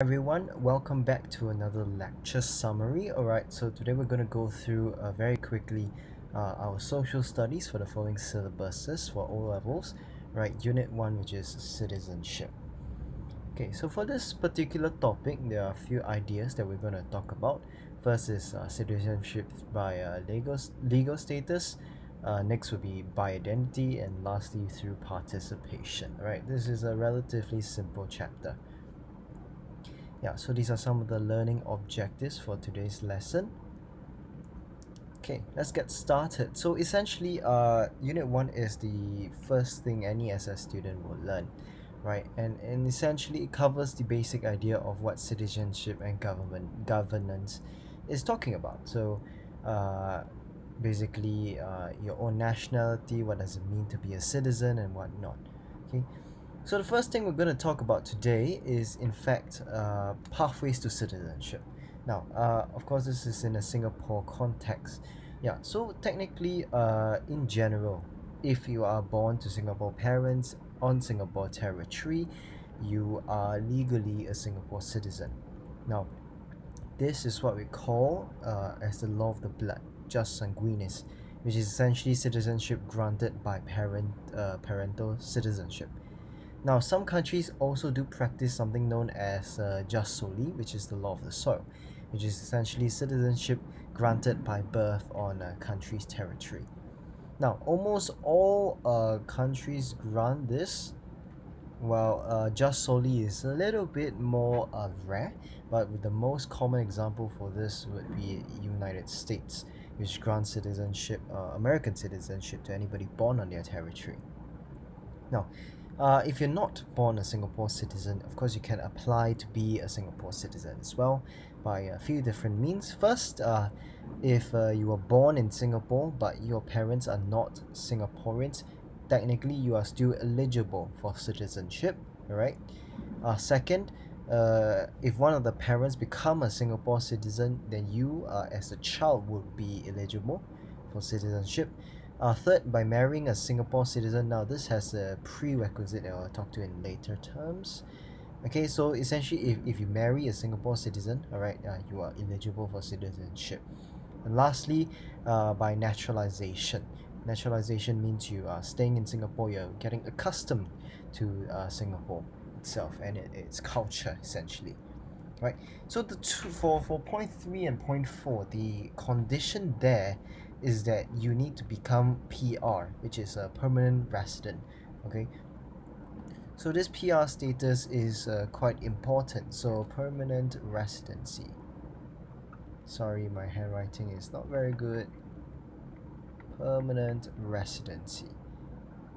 Everyone, welcome back to another lecture summary. Alright, so today we're going to go through very quickly our social studies for the following syllabuses for O levels, right? Unit 1, which is citizenship. Okay, so for this particular topic, there are a few ideas that we're going to talk about. First is citizenship by legal status. Next would be by identity, and lastly through participation. Alright, this is a relatively simple chapter. Yeah, so these are some of the learning objectives for today's lesson. Okay, let's get started. So essentially, Unit 1 is the first thing any SS student will learn, right? And essentially it covers the basic idea of what citizenship and governance is talking about. So basically your own nationality, what does it mean to be a citizen and whatnot. Okay, so the first thing we're going to talk about today is, in fact, pathways to citizenship. Now, of course, this is in a Singapore context. Yeah, so technically, in general, if you are born to Singapore parents on Singapore territory, you are legally a Singapore citizen. Now, this is what we call as the law of the blood, jus sanguinis, which is essentially citizenship granted by parental citizenship. Now, some countries also do practice something known as jus soli, which is the law of the soil, which is essentially citizenship granted by birth on a country's territory. Now, almost all countries grant this. Well, jus soli is a little bit more rare, but the most common example for this would be United States, which grants citizenship, American citizenship, to anybody born on their territory. Now, if you're not born a Singapore citizen, of course you can apply to be a Singapore citizen as well by a few different means. First, if you were born in Singapore but your parents are not Singaporeans, technically you are still eligible for citizenship, alright? Second, if one of the parents become a Singapore citizen, then you as a child would be eligible for citizenship. Third, by marrying a Singapore citizen. Now, this has a prerequisite that I'll talk to in later terms. Okay, so essentially, if you marry a Singapore citizen, alright, you are eligible for citizenship. And lastly, by naturalization. Naturalization means you are staying in Singapore, you're getting accustomed to Singapore itself and its culture, essentially. Right, so for point 3 and point 4, the condition there is that you need to become PR, which is a permanent resident. Okay, so this PR status is quite important. So permanent residency, sorry, my handwriting is not very good. Permanent residency.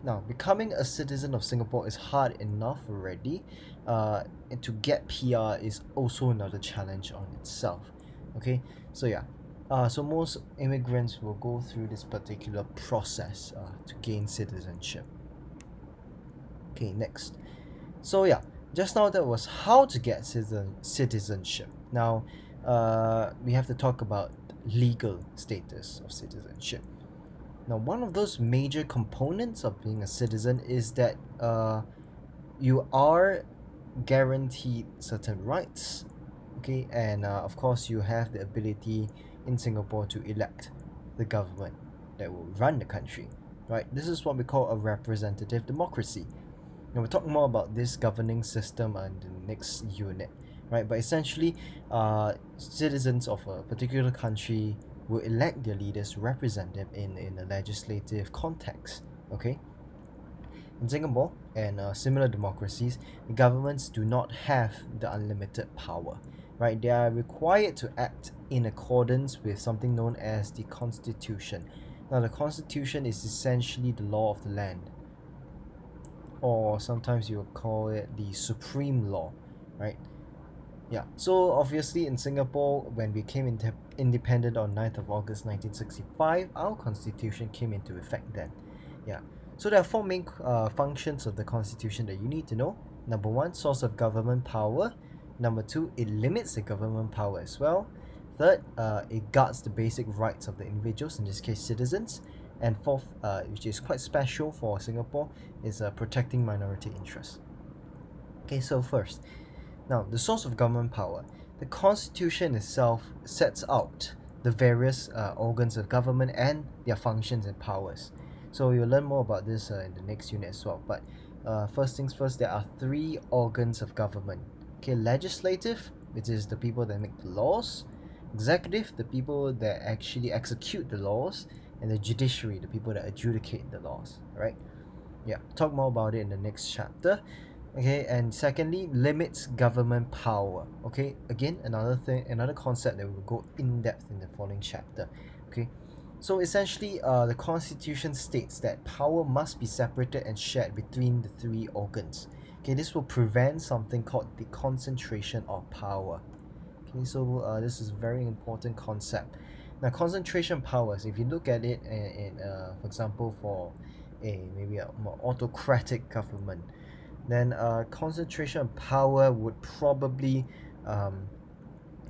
Now, becoming a citizen of Singapore is hard enough already, and to get PR is also another challenge on itself. Okay, so yeah, so most immigrants will go through this particular process to gain citizenship. Okay, next. So yeah, just now that was how to get citizenship. Now, we have to talk about legal status of citizenship. Now, one of those major components of being a citizen is that you are guaranteed certain rights, okay, and of course you have the ability in Singapore to elect the government that will run the country, right? This is what we call a representative democracy. Now we'll talk more about this governing system in the next unit, right? But essentially, citizens of a particular country will elect their leaders to represent them in a legislative context, okay? In Singapore and similar democracies, the governments do not have the unlimited power, right? They are required to act in accordance with something known as the Constitution. Now, the Constitution is essentially the law of the land, or sometimes you would call it the supreme law, right? Yeah, so obviously in Singapore, when we came independent on 9th of August 1965, our constitution came into effect then. Yeah, so there are four main functions of the constitution that you need to know. Number one, source of government power. Number two, it limits the government power as well. Third, it guards the basic rights of the individuals, in this case citizens. And fourth, which is quite special for Singapore, is protecting minority interests. Okay, so first, Now, the source of government power. The Constitution itself sets out the various organs of government and their functions and powers. So you'll learn more about this in the next unit as well. But first things first, there are three organs of government. Okay, legislative, which is the people that make the laws. Executive, the people that actually execute the laws. And the judiciary, the people that adjudicate the laws. Right? Yeah, talk more about it in the next chapter. Okay, and secondly, limits government power. Okay, again, another concept that will go in depth in the following chapter. Okay, so essentially, the Constitution states that power must be separated and shared between the three organs. Okay, this will prevent something called the concentration of power. Okay, so this is a very important concept. Now, concentration powers, if you look at it for example, for maybe a more autocratic government, then concentration of power would probably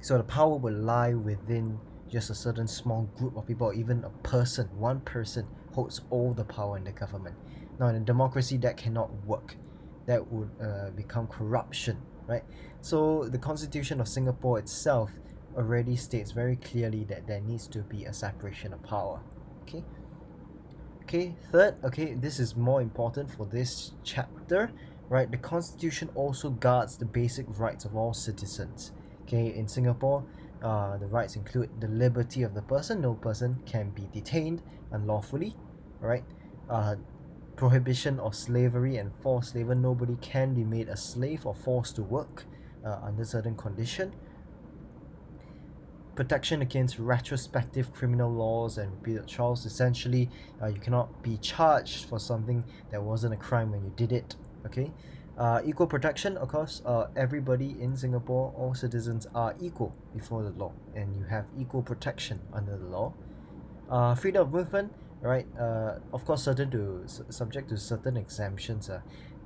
so the power will lie within just a certain small group of people, or even a person. One person holds all the power in the government. Now, in a democracy, that cannot work. That would become corruption, right? So the Constitution of Singapore itself already states very clearly that there needs to be a separation of power. Okay. Okay, third, okay, this is more important for this chapter, right? The Constitution also guards the basic rights of all citizens. Okay, in Singapore, the rights include the liberty of the person. No person can be detained unlawfully, right? Prohibition of slavery and forced labor. Nobody can be made a slave or forced to work under certain condition. Protection against retrospective criminal laws and repeated trials. Essentially, you cannot be charged for something that wasn't a crime when you did it. Okay. Equal protection, of course. Everybody in Singapore, all citizens are equal before the law, and you have equal protection under the law. Freedom of movement, right? Of course, subject to certain exemptions.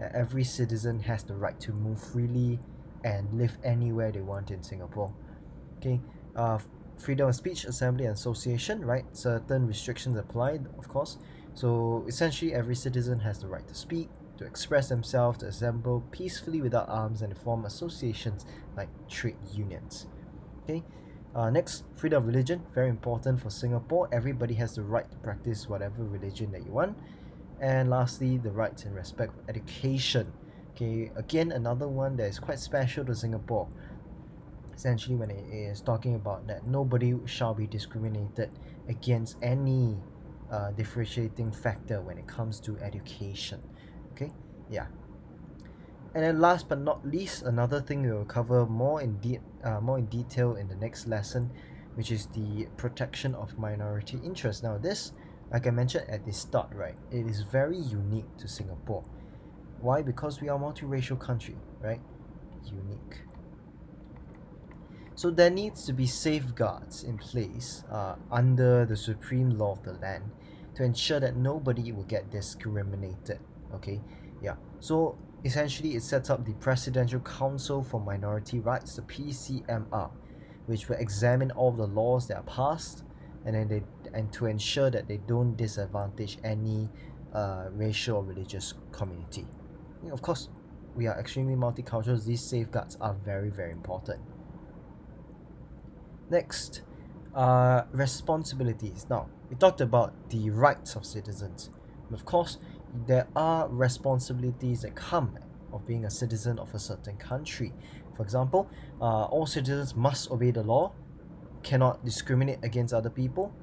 Every citizen has the right to move freely and live anywhere they want in Singapore. Okay. uh, Freedom of speech, assembly, and association, right? Certain restrictions apply, of course. So essentially, every citizen has the right to speak, to express themselves, to assemble peacefully without arms, and to form associations like trade unions. Okay. Next, freedom of religion, very important for Singapore. Everybody has the right to practice whatever religion that you want. And lastly, the rights and respect of education. Okay, again, another one that is quite special to Singapore. Essentially, when it is talking about that nobody shall be discriminated against any differentiating factor when it comes to education. Okay, yeah. And then last but not least, another thing we will cover more in detail in the next lesson, which is the protection of minority interests. Now, this, like I mentioned at the start, right, it is very unique to Singapore. Why? Because we are a multiracial country, right? Unique. So there needs to be safeguards in place under the supreme law of the land to ensure that nobody will get discriminated. Okay, yeah. So essentially, it sets up the Presidential Council for Minority Rights, the PCMR, which will examine all the laws that are passed, and to ensure that they don't disadvantage any racial or religious community. Of course, we are extremely multicultural. These safeguards are very, very important. Next, responsibilities. Now, we talked about the rights of citizens. Of course, there are responsibilities that come of being a citizen of a certain country. For example, all citizens must obey the law, cannot discriminate against other people,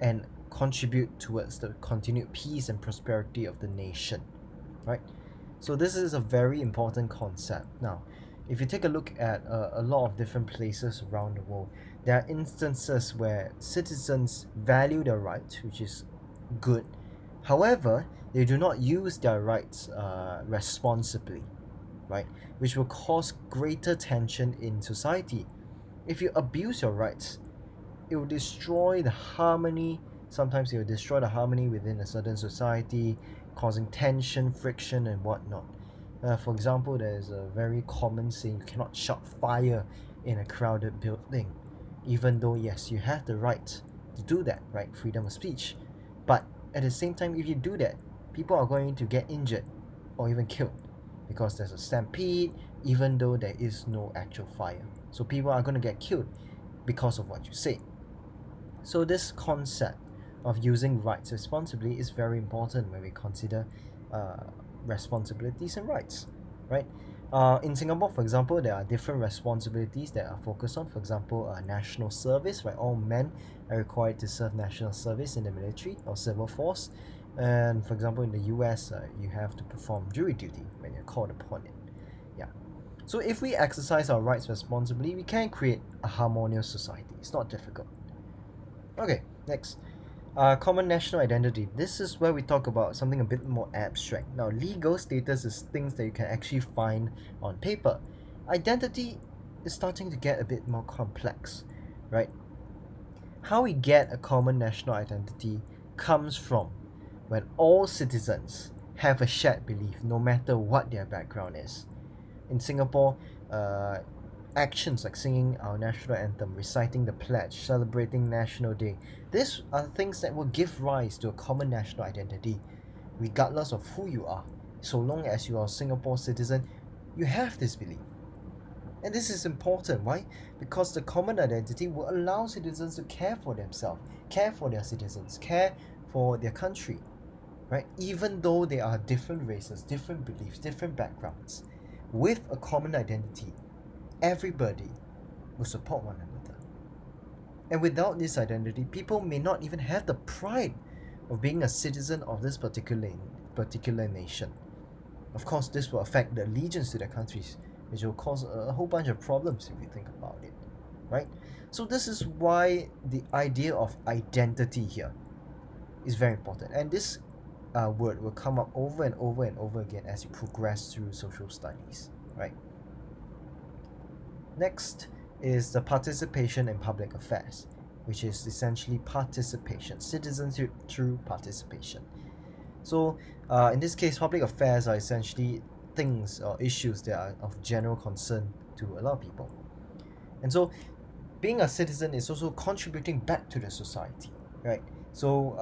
and contribute towards the continued peace and prosperity of the nation. Right? So this is a very important concept. Now, if you take a look at a lot of different places around the world, there are instances where citizens value their rights, which is good. However, they do not use their rights responsibly, right? Which will cause greater tension in society. If you abuse your rights, it will destroy the harmony. Sometimes it will destroy the harmony within a certain society, causing tension, friction, and whatnot. For example, there's a very common saying: you cannot shout fire in a crowded building, even though yes, you have the right to do that, right? Freedom of speech. But at the same time, if you do that, people are going to get injured or even killed because there's a stampede, even though there is no actual fire. So people are going to get killed because of what you say. So this concept of using rights responsibly is very important when we consider uh, responsibilities and rights, right? In Singapore, for example, there are different responsibilities that are focused on. For example, national service, right? All men are required to serve national service in the military or civil force. And for example, in the US, you have to perform jury duty when you're called upon it. Yeah. So if we exercise our rights responsibly, we can create a harmonious society. It's not difficult. Okay, next. Common national identity. This is where we talk about something a bit more abstract. Now, legal status is things that you can actually find on paper. Identity is starting to get a bit more complex, right? How we get a common national identity comes from when all citizens have a shared belief, no matter what their background is. In Singapore, uh, actions like singing our national anthem, reciting the pledge, celebrating National Day, these are things that will give rise to a common national identity, regardless of who you are. So long as you are a Singapore citizen, you have this belief. And this is important. Why? Because the common identity will allow citizens to care for themselves, care for their citizens, care for their country, right? Even though they are different races, different beliefs, different backgrounds, with a common identity, everybody will support one another. And without this identity, people may not even have the pride of being a citizen of this particular nation. Of course, this will affect the allegiance to their countries, which will cause a whole bunch of problems if you think about it, right? So this is why the idea of identity here is very important. And this word will come up over and over and over again as you progress through social studies, right? Next is the participation in public affairs, which is essentially participation, citizenship through participation. So, in this case, public affairs are essentially things or issues that are of general concern to a lot of people. And so, being a citizen is also contributing back to the society, right? So,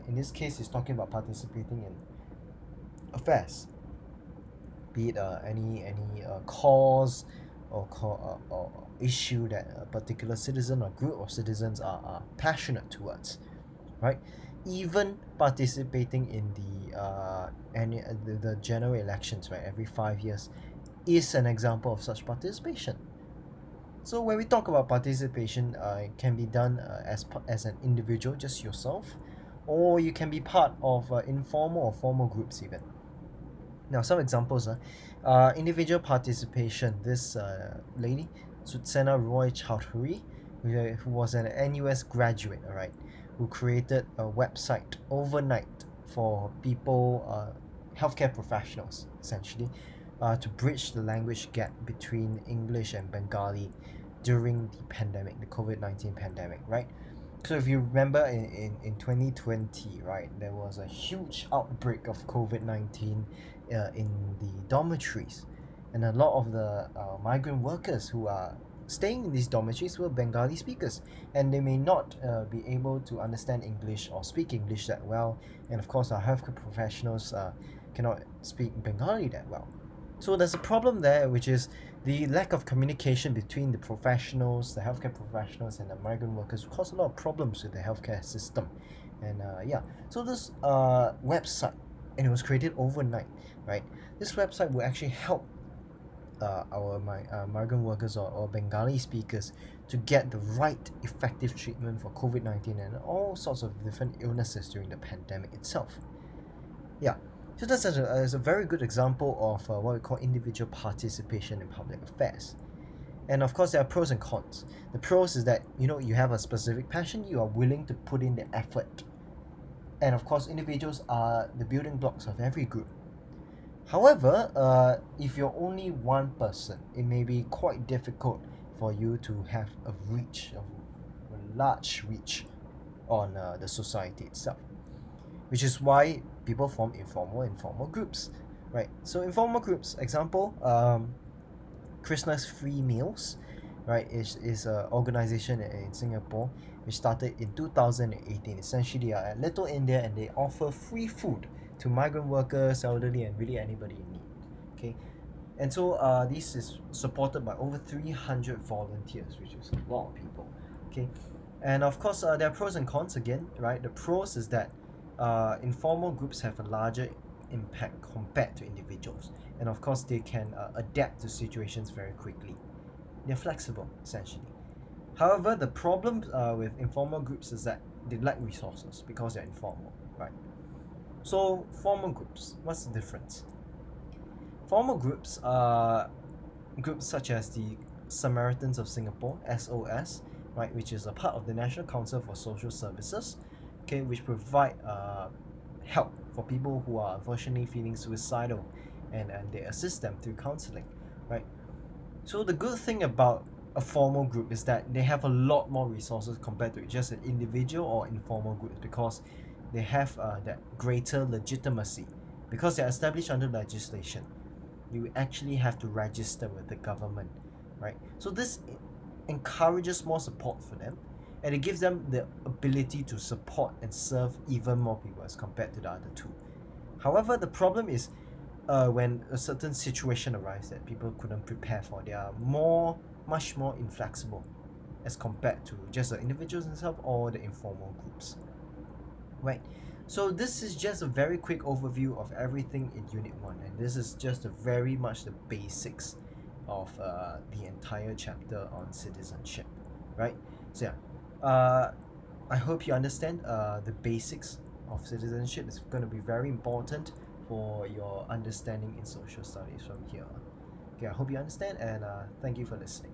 in this case, it's talking about participating in affairs, be it any cause or issue that a particular citizen or group of citizens are passionate towards, right? Even participating in the general elections, right, every 5 years, is an example of such participation. So when we talk about participation, it can be done as an individual, just yourself, or you can be part of informal or formal groups even. Now, some examples individual participation. This lady, Sutsena Roy Chowdhury, who was an NUS graduate, all right, who created a website overnight for people, healthcare professionals, essentially, to bridge the language gap between English and Bengali during the pandemic, the COVID-19 pandemic, right? So if you remember in 2020, right, there was a huge outbreak of COVID-19 in the dormitories. And a lot of the migrant workers who are staying in these dormitories were Bengali speakers. And they may not be able to understand English or speak English that well. And of course, our healthcare professionals cannot speak Bengali that well. So there's a problem there, which is the lack of communication between the professionals, the healthcare professionals, and the migrant workers cause a lot of problems with the healthcare system. And yeah, so this website, and it was created overnight, right? This website will actually help our migrant workers or Bengali speakers to get the right effective treatment for COVID-19 and all sorts of different illnesses during the pandemic itself. Yeah, so that's a very good example of what we call individual participation in public affairs. And of course, there are pros and cons. The pros is that you have a specific passion, you are willing to put in the effort. And of course, individuals are the building blocks of every group. However, if you're only one person, it may be quite difficult for you to have a large reach on the society itself, which is why people form informal and formal groups, right? So informal groups, example, Krishna's Free Meals, right, is an organization in Singapore which started in 2018. Essentially, they are at Little India and they offer free food to migrant workers, elderly, and really anybody in need. Okay, And so this is supported by over 300 volunteers, which is a lot of people. Okay, and of course there are pros and cons again, right? The pros is that informal groups have a larger impact compared to individuals, and of course they can adapt to situations very quickly. They're flexible essentially. However, the problem with informal groups is that they lack resources because they're informal, right? So formal groups, what's the difference? Formal groups are groups such as the Samaritans of Singapore (SOS), right, which is a part of the National Council for Social Services, okay, which provide help for people who are unfortunately feeling suicidal, and they assist them through counseling, right? So the good thing about a formal group is that they have a lot more resources compared to just an individual or informal group because they have that greater legitimacy because they're established under legislation. You actually have to register with the government, right? So this encourages more support for them, and it gives them the ability to support and serve even more people as compared to the other two. However, the problem is when a certain situation arrives that people couldn't prepare for, they are much more inflexible as compared to just the individuals themselves or the informal groups. Right. So this is just a very quick overview of everything in Unit 1, and this is just a very much the basics of the entire chapter on citizenship, right? So yeah, I hope you understand the basics of citizenship. It's going to be very important for your understanding in social studies from here on. Okay, I hope you understand, and thank you for listening.